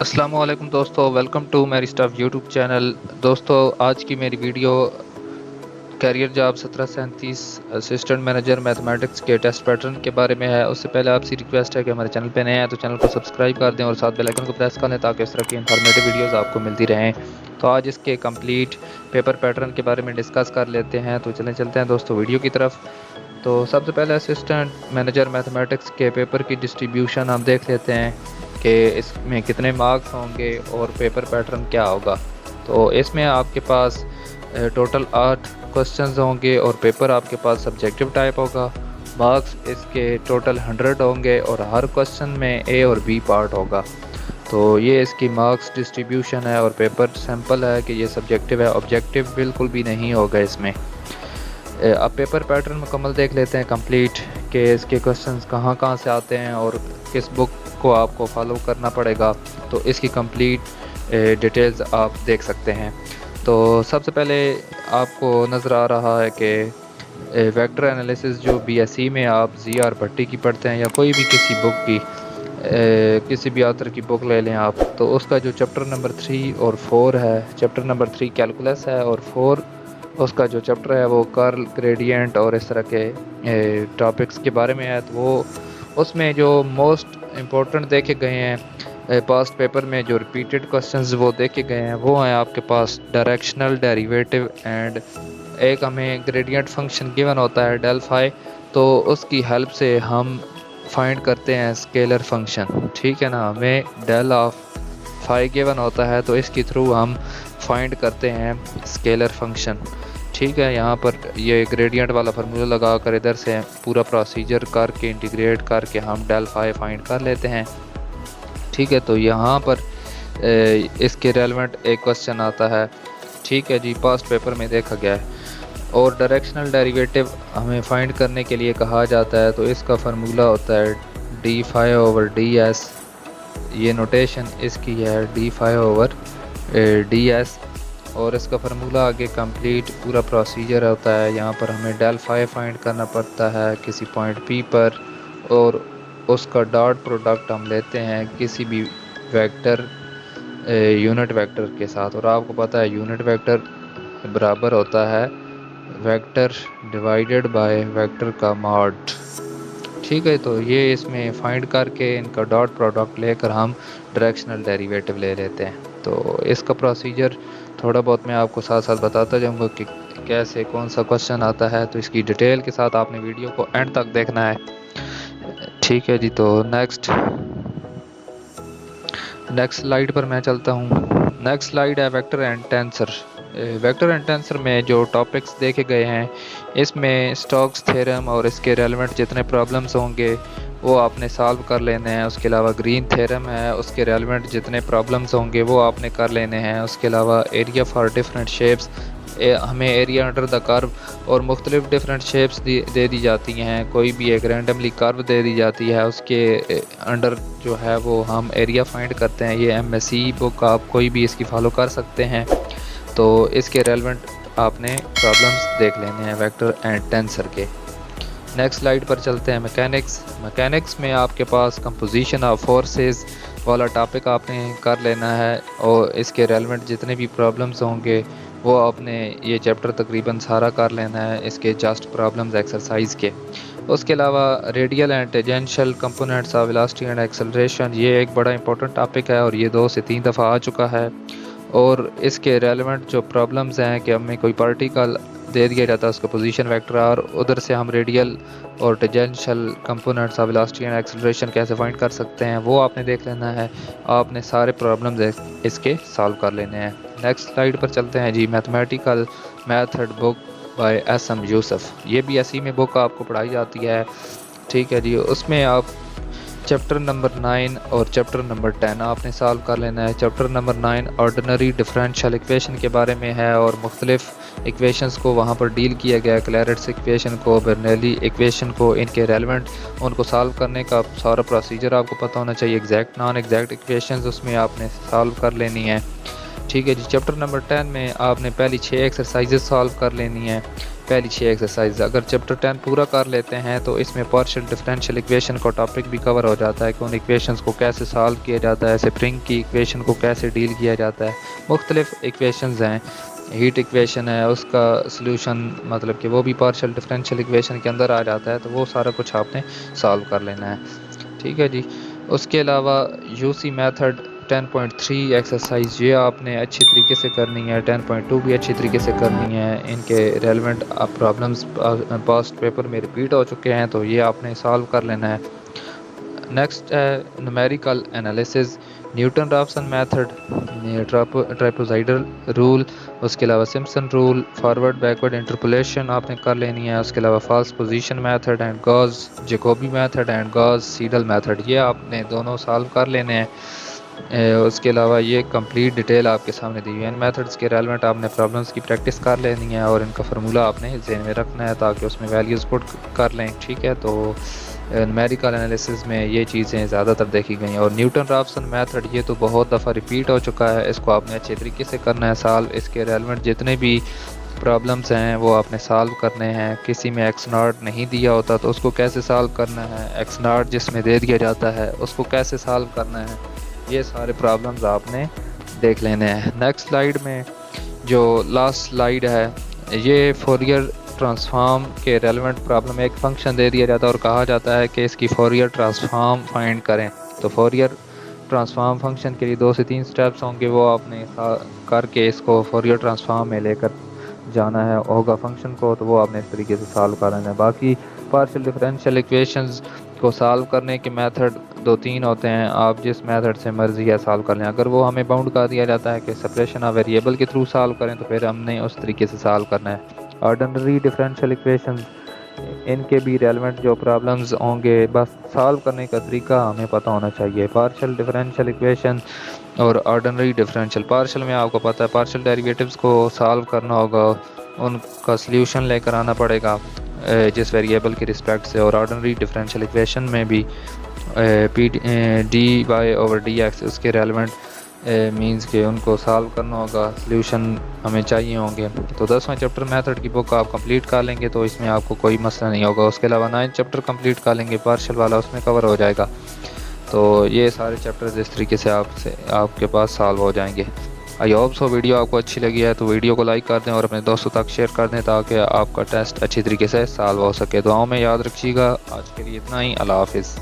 अस्सलाम वालेकुम दोस्तों, वेलकम टू मेरी स्टफ यूट्यूब चैनल। दोस्तों, आज की मेरी video career job 1737 assistant manager mathematics के टेस्ट पैटर्न के बारे में है। उससे पहले आपसे रिक्वेस्ट है कि हमारे चैनल पे नए हैं तो चैनल को सब्सक्राइब कर दें और साथ बेल आइकन को प्रेस कर लें ताकि इस तरह की इंफॉर्मेटिव वीडियोस आपको मिलती रहें। तो आज इसके कंप्लीट पेपर पैटर्न के बारे में डिस्कस कर लेते हैं। तो चलते हैं दोस्तों वीडियो की तरफ। तो सबसे पहले असिस्टेंट मैनेजर मैथमेटिक्स के पेपर की डिस्ट्रीब्यूशन हम देख लेते हैं कि इसमें कितने मार्क्स होंगे और पेपर पैटर्न क्या होगा। तो इसमें आपके पास टोटल 8 क्वेश्चंस होंगे और पेपर आपके पास सब्जेक्टिव टाइप होगा। मार्क्स इसके टोटल 100 होंगे और हर क्वेश्चन में ए और बी पार्ट होगा। तो ये इसकी मार्क्स डिस्ट्रीब्यूशन है और पेपर सैम्पल है कि ये सब्जेक्टिव है, ऑब्जेक्टिव बिल्कुल भी नहीं होगा इसमें। अब पेपर पैटर्न मुकम्मल देख लेते हैं कंप्लीट कि इसके क्वेश्चंस कहाँ से आते हैं और किस बुक को आपको फॉलो करना पड़ेगा। तो इसकी कंप्लीट डिटेल्स आप देख सकते हैं। तो सबसे पहले आपको नज़र आ रहा है कि वेक्टर एनालिसिस जो बीएसई में आप जी.आर. भट्टी की पढ़ते हैं या कोई भी किसी बुक की किसी भी ऑथर की बुक ले लें आप, तो उसका जो चैप्टर नंबर 3 और 4 है, चैप्टर नंबर 3 कैलकुलस है और 4 उसका जो चैप्टर है वो कर्ल, ग्रेडियंट और इस तरह के टॉपिक्स के बारे में है। तो वो उसमें जो मोस्ट इम्पोर्टेंट देखे गए हैं पास्ट पेपर में, जो रिपीटेड क्वेश्चंस वो देखे गए हैं, वो हैं आपके पास डायरेक्शनल डेरिवेटिव एंड एक हमें ग्रेडियंट फंक्शन गिवन होता है डेल फाई, तो उसकी हेल्प से हम फाइंड करते हैं स्केलर फंक्शन। ठीक है ना, हमें डेल ऑफ फाई गिवन होता है तो इसके थ्रू हम फाइंड करते हैं स्केलर फंक्शन। ठीक है, यहाँ पर ये ग्रेडियंट वाला फार्मूला लगा कर इधर से पूरा प्रोसीजर करके इंटीग्रेट करके हम डेल फाई फाइंड कर लेते हैं। ठीक है, तो यहाँ पर इसके रेलेवेंट एक क्वेश्चन आता है। ठीक है जी, पास्ट पेपर में देखा गया है। और डायरेक्शनल डेरिवेटिव हमें फाइंड करने के लिए कहा जाता है तो इसका फार्मूला होता है D phi over D S. ये नोटेशन इसकी है D phi over D S और इसका फार्मूला आगे कंप्लीट पूरा प्रोसीजर होता है। यहाँ पर हमें डेल फाई फाइंड करना पड़ता है किसी पॉइंट पी पर और उसका डॉट प्रोडक्ट हम लेते हैं किसी भी वेक्टर यूनिट वेक्टर के साथ। और आपको पता है यूनिट वेक्टर बराबर होता है वेक्टर डिवाइडेड बाय वेक्टर का मॉड। ठीक है, तो ये इसमें फाइंड करके इनका डॉट प्रोडक्ट लेकर हम डायरेक्शनल डेरिवेटिव ले लेते हैं। तो इसका प्रोसीजर थोड़ा बहुत मैं आपको साथ साथ बताता जाऊंगा कि कैसे कौन सा क्वेश्चन आता है। तो इसकी डिटेल के साथ आपने वीडियो को एंड तक देखना है। ठीक है जी, तो नेक्स्ट स्लाइड पर मैं चलता हूँ। नेक्स्ट स्लाइड है vector and tensor. Vector and tensor में जो टॉपिक्स देखे गए हैं इसमें स्टोक्स थ्योरम और इसके रेलेवेंट जितने प्रॉब्लम्स होंगे वो आपने सॉल्व कर लेने हैं। उसके अलावा ग्रीन थ्योरम है, उसके रेलेवेंट जितने प्रॉब्लम्स होंगे वो आपने कर लेने हैं। उसके अलावा एरिया फॉर डिफरेंट शेप्स, हमें एरिया अंडर द कर्व और मुख्तलिफ डिफरेंट शेप्स दे दी जाती हैं। कोई भी एक रैंडमली कर्व दे दी जाती है, उसके अंडर जो है वो हम एरिया फाइंड करते हैं। ये MSc बुक आप कोई भी इसकी फॉलो कर सकते हैं। तो इसके रेलेवेंट आपने प्रॉब्लम्स देख लेने हैं वेक्टर एंड टेंसर के। नेक्स्ट स्लाइड पर चलते हैं। मैकेनिक्स में आपके पास कंपोजिशन ऑफ फोर्सेस वाला टॉपिक आपने कर लेना है और इसके रेलेवेंट जितने भी प्रॉब्लम्स होंगे वो आपने ये चैप्टर तकरीबन सारा कर लेना है इसके जस्ट प्रॉब्लम्स एक्सरसाइज के। उसके अलावा radial and tangential components of velocity and acceleration, ये एक बड़ा इंपॉर्टेंट टॉपिक है और ये 2 से 3 दफ़ा आ चुका है। और इसके रेलेवेंट जो प्रॉब्लम्स हैं कि हमें कोई पार्टिकल दे दिया जाता है उसका पोजीशन वेक्टर और उधर से हम रेडियल और tangential components of velocity and acceleration कैसे फाइंड कर सकते हैं वो आपने देख लेना है। आपने सारे प्रॉब्लम्स इसके सॉल्व कर लेने हैं। नेक्स्ट स्लाइड पर चलते हैं जी। Mathematical method book by SM Yusuf, ये BSc में बुक आपको पढ़ाई जाती है। ठीक है जी, उसमें आप चैप्टर नंबर 9 और चैप्टर नंबर 10 आपने सॉल्व कर लेना है। Chapter number 9 ordinary differential equation के बारे में है और मुख्तलिफ इक्वेशंस को वहाँ पर डील किया गया है। क्लैरेट्स इक्वेशन को, बर्नौली इक्वेशन को, इनके रेलेवेंट उनको सॉल्व करने का सारा प्रोसीजर आपको पता होना चाहिए। एग्जैक्ट नॉन एग्जैक्ट इक्वेशंस उसमें आपने सॉल्व कर लेनी है। ठीक है जी, चैप्टर नंबर 10 में आपने पहली 6 एक्सरसाइजेस सॉल्व कर लेनी है। पहली 6 एक्सरसाइज। अगर चैप्टर 10 पूरा कर लेते हैं तो इसमें पार्शियल डिफरेंशियल इक्वेशन का टॉपिक भी कवर हो जाता है कि उन इक्वेशंस को कैसे सॉल्व किया जाता है, स्प्रिंग की इक्वेशन को कैसे डील किया जाता है। मुख्तलिफ इक्वेशंस हैं, हीट इक्वेशन है उसका सलूशन मतलब कि वो भी पार्शियल डिफरेंशियल इक्वेशन के अंदर आ जाता है, तो वो सारा कुछ आपने सॉल्व कर लेना है। ठीक है जी। उसके अलावा यूसी मेथड 10.3 एक्सरसाइज ये आपने अच्छी तरीके से करनी है, 10.2 भी अच्छी तरीके से करनी है। इनके रेलेवेंट प्रॉब्लम्स पास्ट पेपर में रिपीट हो चुके हैं, तो ये आपने सॉल्व कर लेना है। नेक्स्ट है numerical analysis, Newton Raphson method, trapezoidal rule, उसके अलावा Simpson rule, forward backward interpolation आपने कर लेनी है। उसके अलावा false position method and Gauss Jacobi method and Gauss Seidel method ये आपने दोनों सॉल्व कर लेने हैं। उसके अलावा ये कंप्लीट डिटेल आपके सामने दी हुई है। इन मेथड्स के रेलेवेंट आपने प्रॉब्लम्स की प्रैक्टिस कर लेनी है और इनका फार्मूला आपने जहन में रखना है ताकि उसमें वैल्यूज़ पुट कर लें। ठीक है, तो न्यूमेरिकल एनालिसिस में ये चीज़ें ज़्यादातर देखी गई हैं। और न्यूटन राफसन मेथड ये तो बहुत दफ़ा रिपीट हो चुका है, इसको आपने अच्छे तरीके से करना है सॉल्व। इसके रेलेवेंट जितने भी प्रॉब्लम्स हैं वो आपने सॉल्व करने हैं। किसी में एक्स नॉट नहीं दिया होता तो उसको कैसे सॉल्व करना है, एक्स नॉट जिसमें दे दिया जाता है उसको कैसे सॉल्व करना है, ये सारे प्रॉब्लम्स आपने देख लेने हैं। नेक्स्ट स्लाइड में जो लास्ट स्लाइड है ये फोरियर ट्रांसफॉर्म के रेलेवेंट प्रॉब्लम, एक फंक्शन दे दिया जाता है और कहा जाता है कि इसकी फोरियर ट्रांसफॉर्म फाइंड करें। तो फोरियर ट्रांसफॉर्म फंक्शन के लिए 2 से 3 स्टेप्स होंगे, वो आपने करके इसको फोरियर ट्रांसफॉर्म में लेकर जाना है होगा फंक्शन को, तो वो आपने इस तरीके से सॉल्व करना है। बाकी पार्शियल डिफरेंशियल इक्वेशंस को सॉल्व करने के मेथड 2-3 होते हैं, आप जिस मेथड से मर्जी है सॉल्व कर लें। अगर वो हमें बाउंड कर दिया जाता है कि सेपरेशन ऑफ वेरिएबल के थ्रू सॉल्व करें तो फिर हमने उस तरीके से सॉल्व करना है। ऑर्डिनरी डिफरेंशियल इक्वेशंस इनके भी रेलेवेंट जो प्रॉब्लम्स होंगे, बस सॉल्व करने का तरीका हमें पता होना चाहिए। पार्शियल डिफरेंशियल इक्वेशन और ऑर्डिनरी डिफरेंशियल, पार्शियल में आपको पता है पार्शियल डेरिवेटिव्स को सॉल्व करना होगा, उनका सल्यूशन लेकर आना पड़ेगा जिस वेरिएबल के रिस्पेक्ट से। और ऑर्डिनरी डिफरेंशियल इक्वेशन में भी dy/dx उसके रेलेवेंट मींस के उनको सॉल्व करना होगा, सल्यूशन हमें चाहिए होंगे। तो 10वां चैप्टर मेथड की बुक आप कंप्लीट कर लेंगे तो इसमें आपको कोई मसला नहीं होगा। उसके अलावा 9th चैप्टर कंप्लीट कर लेंगे पार्शियल वाला, उसमें कवर हो जाएगा। तो ये सारे चैप्टर्स इस तरीके से आपके पास सॉल्व हो जाएंगे। आई होप सो वीडियो आपको अच्छी लगी है तो वीडियो को लाइक कर दें और अपने दोस्तों तक शेयर कर दें ताकि आपका टेस्ट अच्छी तरीके से सॉल्व हो सके। दुआओं में याद रखिएगा। आज के लिए इतना ही। अल्लाह हाफिज़।